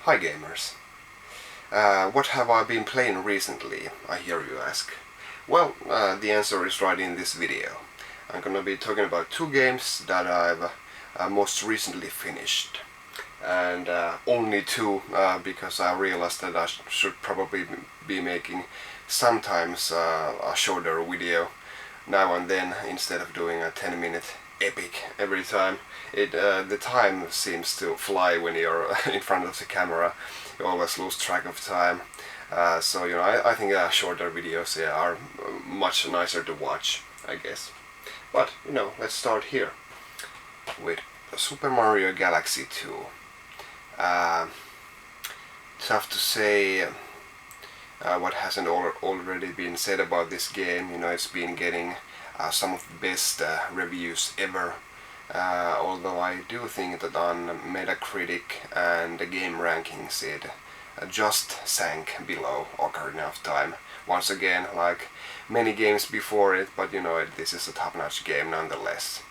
Hi gamers. What have I been playing recently, I hear you ask? Well, the answer is right in this video. I'm gonna be talking about two games that I've most recently finished. And only two, because I realized that I should probably be making sometimes a shorter video now and then instead of doing a 10-minute epic every time. The time seems to fly when you're in front of the camera. You always lose track of time. So I think shorter videos are much nicer to watch, I guess. But let's start here with Super Mario Galaxy 2. Tough to say what hasn't already been said about this game. It's been getting some of the best reviews ever. Although I do think that on Metacritic and the game rankings it just sank below Ocarina of Time. Once again, like many games before it, but this is a top-notch game nonetheless.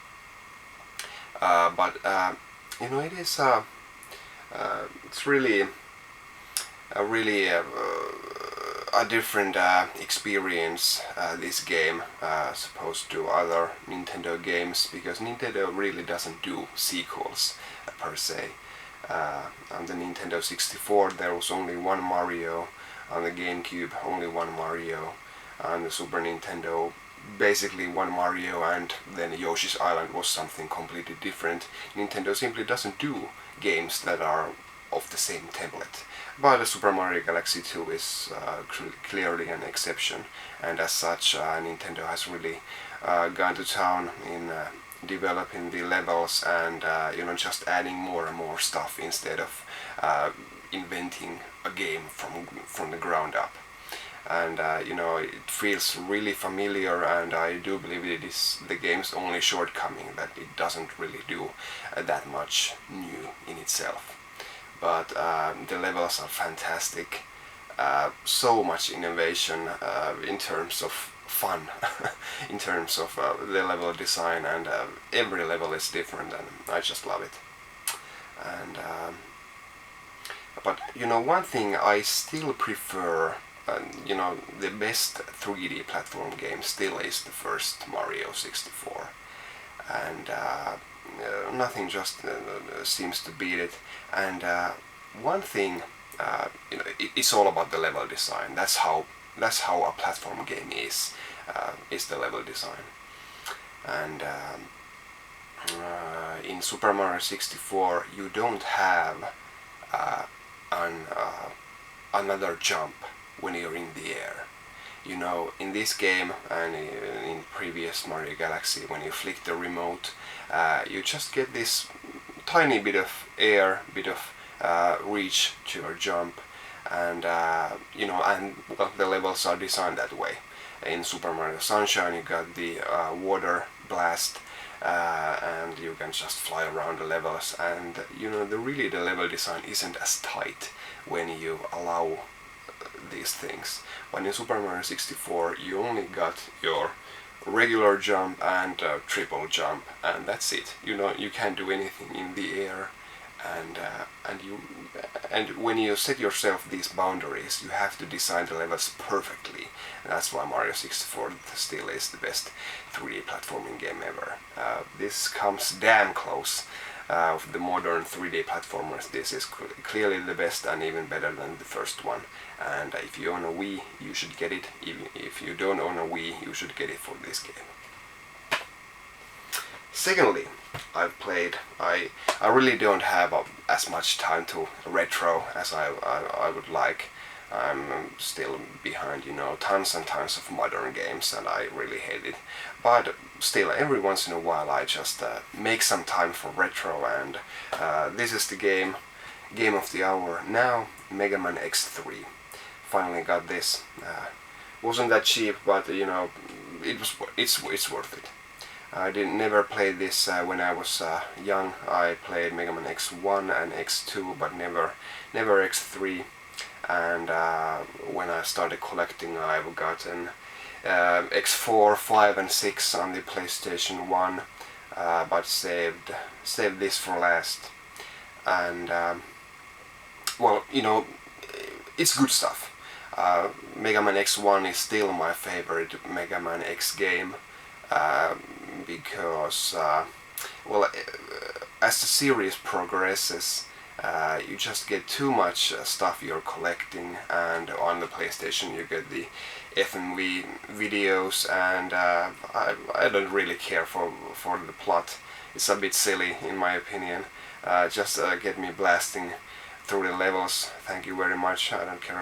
It is it's really a different experience, this game, as opposed to other Nintendo games, because Nintendo really doesn't do sequels per se. On the Nintendo 64 there was only one Mario, on the GameCube only one Mario, on the Super Nintendo basically one Mario, and then Yoshi's Island was something completely different. Nintendo simply doesn't do games that are of the same template. But Super Mario Galaxy 2 is clearly an exception, and as such Nintendo has really gone to town in developing the levels and just adding more and more stuff instead of inventing a game from the ground up. And it feels really familiar, and I do believe it is the game's only shortcoming that it doesn't really do that much new in itself. But the levels are fantastic. So much innovation in terms of fun, in terms of the level design, and every level is different, and I just love it. And but one thing I still prefer, the best 3D platform game still is the first Mario 64, and nothing just seems to beat it. And one thing, it's all about the level design. That's how a platform game is the level design. And in Super Mario 64 you don't have another jump when you're in the air. In this game and in previous Mario Galaxy, when you flick the remote, you just get this tiny bit of air, bit of reach to your jump, and the levels are designed that way. In Super Mario Sunshine you got the water blast, and you can just fly around the levels, and the level design isn't as tight when you allow these things. But in Super Mario 64 you only got your regular jump and triple jump, and that's it. You can't do anything in the air, and when you set yourself these boundaries you have to design the levels perfectly. And that's why Mario 64 still is the best 3D platforming game ever. This comes damn close. Of the modern 3D platformers, this is clearly the best, and even better than the first one. And if you own a Wii, you should get it. Even if you don't own a Wii, you should get it for this game. Secondly, I've played. I really don't have as much time to retro as I would like. I'm still behind, tons and tons of modern games, and I really hate it. But still, every once in a while I just make some time for retro, and this is the game of the hour now, Mega Man X3. Finally got this. Wasn't that cheap, but it's worth it. I never played this when I was young. I played Mega Man X1 and X2, but never X3. And when I started collecting, I've gotten X4, 5 and 6 on the PlayStation 1, but saved this for last. And well, you know, it's good stuff. Mega Man X1 is still my favorite Mega Man X game because, well, as the series progresses, you just get too much stuff you're collecting, and on the PlayStation you get the FMV videos, and I don't really care for the plot. It's a bit silly in my opinion. Just get me blasting through the levels. Thank you very much. I don't care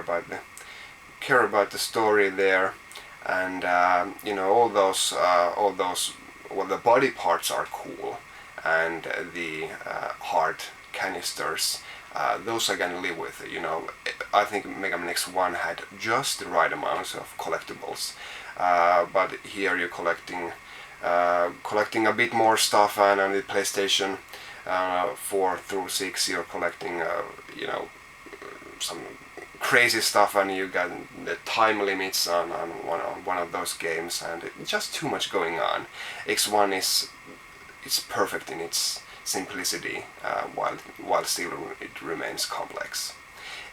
about the story there, and you know, all those well, the body parts are cool, and the heart canisters, those I can live with. You know, I think Mega Man X1 had just the right amount of collectibles, but here you're collecting a bit more stuff, and on the PlayStation 4 through 6 you're collecting you know, some crazy stuff, and you got the time limits on one of those games, and just too much going on. X1 it's perfect in its simplicity, while still it remains complex.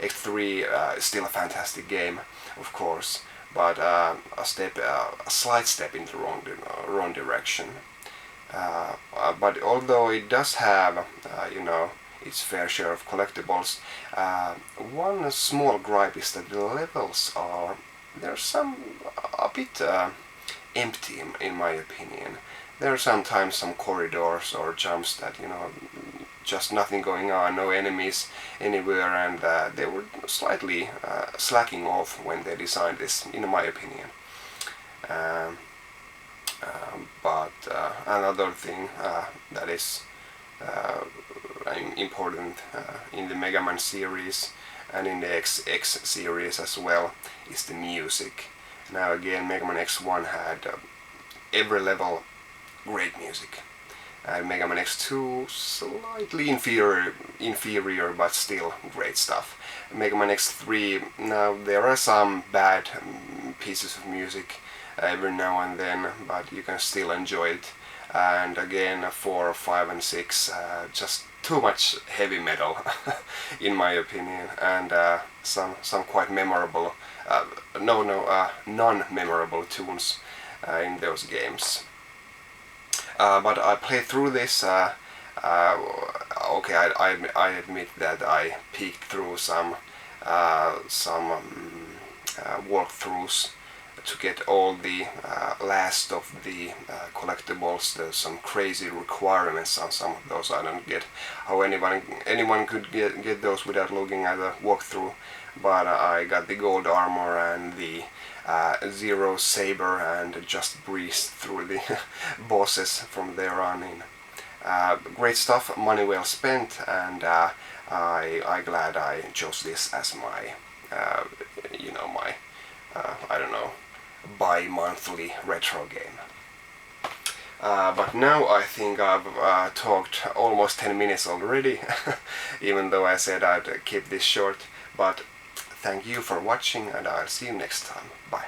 X3 is still a fantastic game, of course, but a slight step in the wrong direction. But although it does have, you know, its fair share of collectibles, one small gripe is that the levels they're a bit empty in my opinion. There are sometimes some corridors or jumps that, you know, just nothing going on, no enemies anywhere, and they were slightly slacking off when they designed this, in my opinion. But another thing that is important in the Mega Man series and in the XX series as well is the music. Now again, Mega Man X1 had every level great music, and Mega Man X2 slightly inferior but still great stuff. Mega Man X3, now there are some bad pieces of music every now and then, but you can still enjoy it. And again, 4, 5 and 6, just too much heavy metal in my opinion, and some quite memorable, non-memorable tunes in those games. But I played through this. Okay, I admit that I peeked through some walkthroughs to get all the last of the collectibles. There's some crazy requirements on some of those. I don't get how anyone could get those without looking at a walkthrough, but I got the gold armor and the Zero Saber and just breezed through the bosses from there on in. Great stuff, money well spent, and I glad I chose this as my, you know, my, I don't know, bi-monthly retro game. But now I think I've talked almost 10 minutes already, even though I said I'd keep this short. But thank you for watching, and I'll see you next time. Bye.